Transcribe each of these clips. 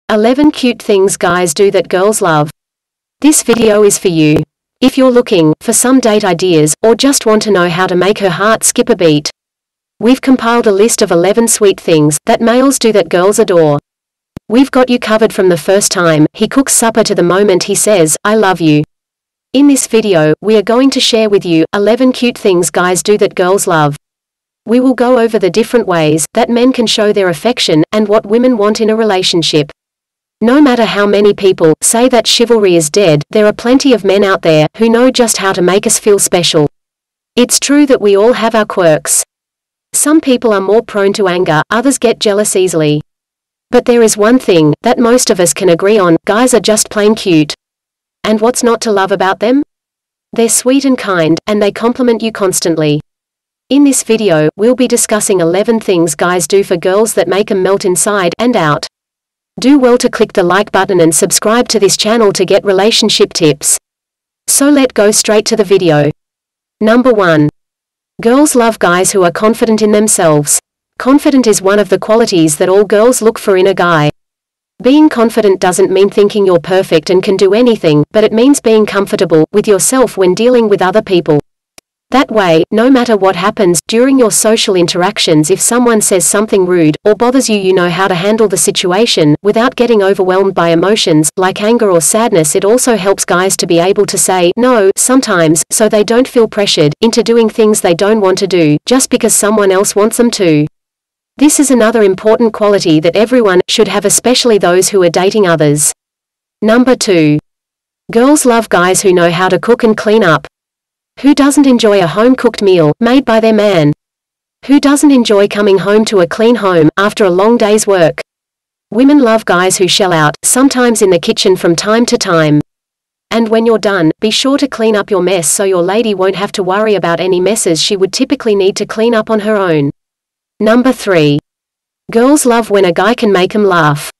11 cute things guys do that girls love. This video is for you. If you're looking for some date ideas, or just want to know how to make her heart skip a beat. We've compiled a list of 11 sweet things that males do that girls adore. We've got you covered from the first time he cooks supper to the moment he says, "I love you." In this video, we are going to share with you 11 cute things guys do that girls love. We will go over the different ways that men can show their affection, and what women want in a relationship. No matter how many people say that chivalry is dead, there are plenty of men out there who know just how to make us feel special. It's true that we all have our quirks. Some people are more prone to anger, others get jealous easily. But there is one thing that most of us can agree on: guys are just plain cute. And what's not to love about them? They're sweet and kind, and they compliment you constantly. In this video, we'll be discussing 11 things guys do for girls that make them melt inside and out. Do well to click the like button and subscribe to this channel to get relationship tips. So let's go straight to the video. Number 1. Girls love guys who are confident in themselves. Confident is one of the qualities that all girls look for in a guy. Being confident doesn't mean thinking you're perfect and can do anything, but it means being comfortable with yourself when dealing with other people. That way, no matter what happens during your social interactions, if someone says something rude or bothers you, you know how to handle the situation without getting overwhelmed by emotions like anger or sadness. It also helps guys to be able to say no sometimes, so they don't feel pressured into doing things they don't want to do just because someone else wants them to. This is another important quality that everyone should have, especially those who are dating others. Number 2. Girls love guys who know how to cook and clean up. Who doesn't enjoy a home-cooked meal made by their man? Who doesn't enjoy coming home to a clean home after a long day's work? Women love guys who shell out, sometimes in the kitchen from time to time. And when you're done, be sure to clean up your mess so your lady won't have to worry about any messes she would typically need to clean up on her own. Number 3. Girls love when a guy can make them laugh.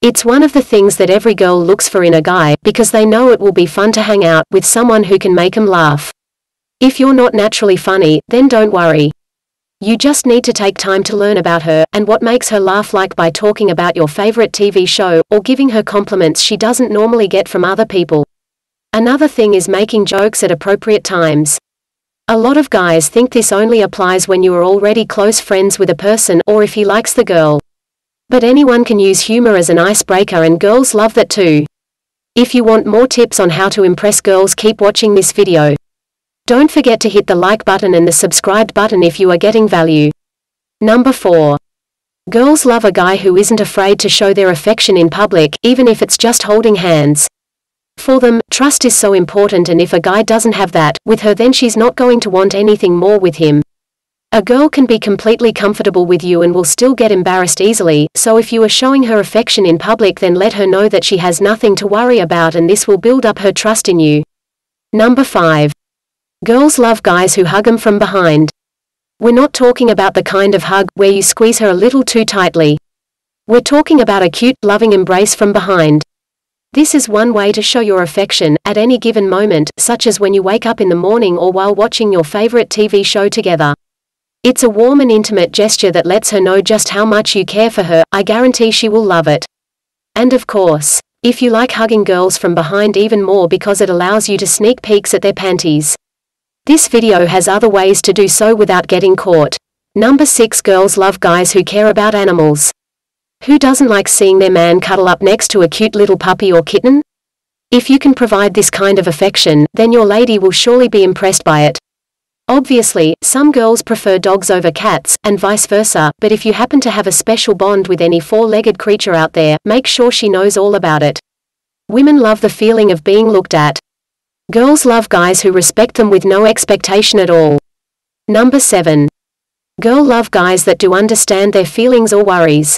It's one of the things that every girl looks for in a guy, because they know it will be fun to hang out with someone who can make them laugh. If you're not naturally funny, then don't worry. You just need to take time to learn about her, and what makes her laugh, like by talking about your favorite TV show, or giving her compliments she doesn't normally get from other people. Another thing is making jokes at appropriate times. A lot of guys think this only applies when you are already close friends with a person, or if he likes the girl. But anyone can use humor as an icebreaker, and girls love that too. If you want more tips on how to impress girls, keep watching this video. Don't forget to hit the like button and the subscribe button if you are getting value. Number 4. Girls love a guy who isn't afraid to show their affection in public, even if it's just holding hands. For them, trust is so important, and if a guy doesn't have that with her, then she's not going to want anything more with him. A girl can be completely comfortable with you and will still get embarrassed easily, so if you are showing her affection in public, then let her know that she has nothing to worry about, and this will build up her trust in you. Number 5. Girls love guys who hug them from behind. We're not talking about the kind of hug where you squeeze her a little too tightly. We're talking about a cute, loving embrace from behind. This is one way to show your affection at any given moment, such as when you wake up in the morning or while watching your favorite TV show together. It's a warm and intimate gesture that lets her know just how much you care for her. I guarantee she will love it. And of course, if you like hugging girls from behind even more, because it allows you to sneak peeks at their panties. This video has other ways to do so without getting caught. Number 6. Girls love guys who care about animals. Who doesn't like seeing their man cuddle up next to a cute little puppy or kitten? If you can provide this kind of affection, then your lady will surely be impressed by it. Obviously, some girls prefer dogs over cats, and vice versa, but if you happen to have a special bond with any four-legged creature out there, make sure she knows all about it. Women love the feeling of being looked at. Girls love guys who respect them with no expectation at all. Number 7. Girl love guys that do understand their feelings or worries.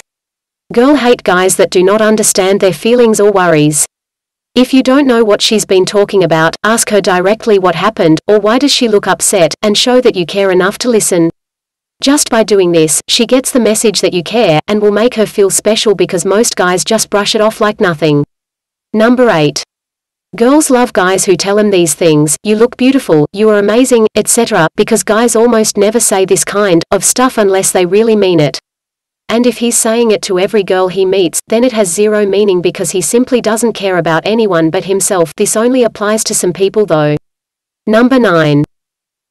Girl hate guys that do not understand their feelings or worries. If you don't know what she's been talking about, ask her directly what happened, or why does she look upset, and show that you care enough to listen. Just by doing this, she gets the message that you care, and will make her feel special, because most guys just brush it off like nothing. Number 8. Girls love guys who tell them these things: you look beautiful, you are amazing, etc., because guys almost never say this kind of stuff unless they really mean it. And if he's saying it to every girl he meets, then it has zero meaning because he simply doesn't care about anyone but himself. This only applies to some people though. Number 9.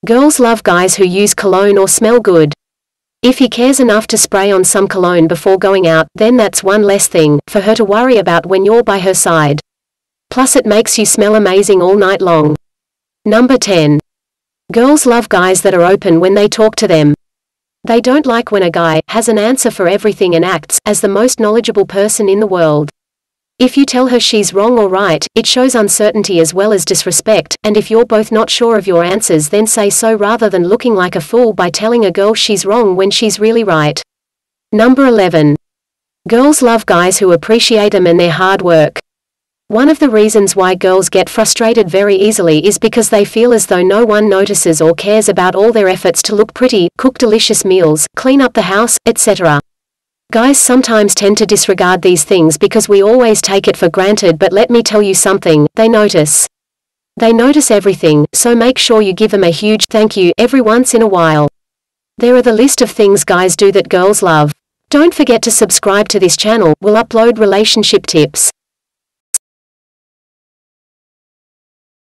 Girls love guys who use cologne or smell good. If he cares enough to spray on some cologne before going out, then that's one less thing for her to worry about when you're by her side. Plus it makes you smell amazing all night long. Number 10. Girls love guys that are open when they talk to them. They don't like when a guy has an answer for everything and acts as the most knowledgeable person in the world. If you tell her she's wrong or right, it shows uncertainty as well as disrespect, and if you're both not sure of your answers, then say so rather than looking like a fool by telling a girl she's wrong when she's really right. Number 11. Girls love guys who appreciate them and their hard work. One of the reasons why girls get frustrated very easily is because they feel as though no one notices or cares about all their efforts to look pretty, cook delicious meals, clean up the house, etc. Guys sometimes tend to disregard these things because we always take it for granted, but let me tell you something, they notice. They notice everything, so make sure you give them a huge thank you every once in a while. There are the list of things guys do that girls love. Don't forget to subscribe to this channel, we'll upload relationship tips.